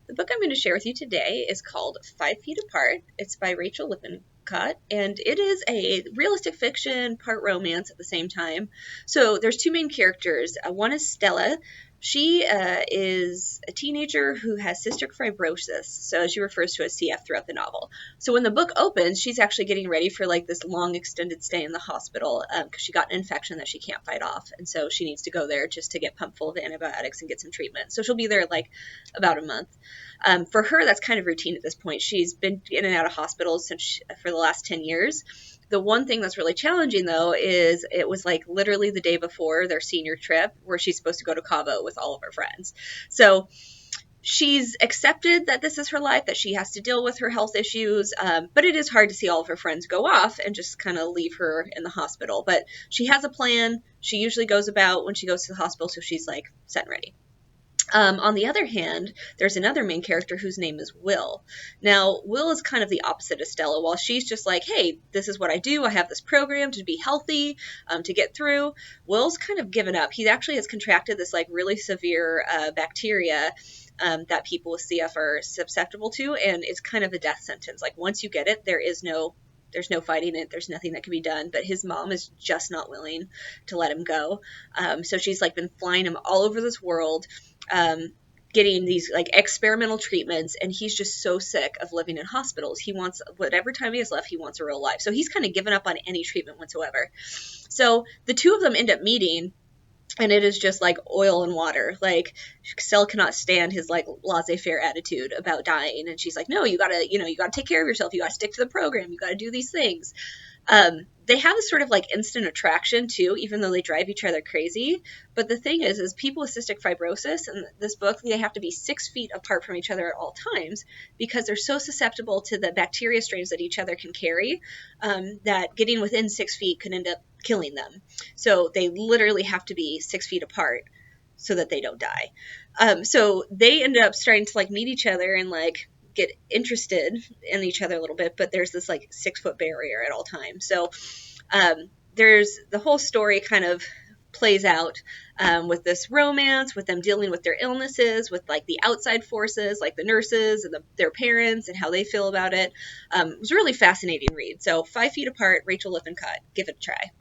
The book I'm going to share with you today is called 5 Feet Apart. It's by Rachael Lippincott, and it is a realistic fiction, part romance at the same time. So there's two main characters. One is Stella. She is a teenager who has cystic fibrosis, so she refers to as CF throughout the novel. So when the book opens, she's actually getting ready for like this long extended stay in the hospital because she got an infection that she can't fight off, and so she needs to go there just to get pumped full of antibiotics and get some treatment. So she'll be there like about a month. For her, that's kind of routine at this point. She's been in and out of hospitals for the last 10 years. The one thing that's really challenging, though, is it was like literally the day before their senior trip where she's supposed to go to Cabo with all of her friends. So she's accepted that this is her life, that she has to deal with her health issues, but it is hard to see all of her friends go off and just kind of leave her in the hospital. But she has a plan. She usually goes about when she goes to the hospital, so she's like set and ready. On the other hand, there's another main character whose name is Will. Now, Will is kind of the opposite of Stella. While she's just like, hey, this is what I do. I have this program to be healthy, to get through. Will's kind of given up. He actually has contracted this like really severe bacteria that people with CF are susceptible to, and it's kind of a death sentence. Like once you get it, there's no fighting it. There's nothing that can be done. But his mom is just not willing to let him go. So she's like been flying him all over this world, getting these like experimental treatments, and he's just so sick of living in hospitals. He wants whatever time he has left, he wants a real life. So he's kind of given up on any treatment whatsoever. So the two of them end up meeting, and it is just like oil and water. Like Stella cannot stand his like laissez-faire attitude about dying, and she's like, no, you gotta take care of yourself. You gotta stick to the program. You gotta do these things. They have this sort of like instant attraction too, even though they drive each other crazy. But the thing is people with cystic fibrosis in this book, they have to be 6 feet apart from each other at all times because they're so susceptible to the bacteria strains that each other can carry, that getting within 6 feet could end up killing them. So they literally have to be 6 feet apart so that they don't die. So they end up starting to like meet each other and like get interested in each other a little bit, but there's this like 6-foot barrier at all times. So there's the whole story kind of plays out with this romance, with them dealing with their illnesses, with like the outside forces, like the nurses and their parents and how they feel about it. It was a really fascinating read. So 5 Feet Apart, Rachael Lippincott. Give it a try.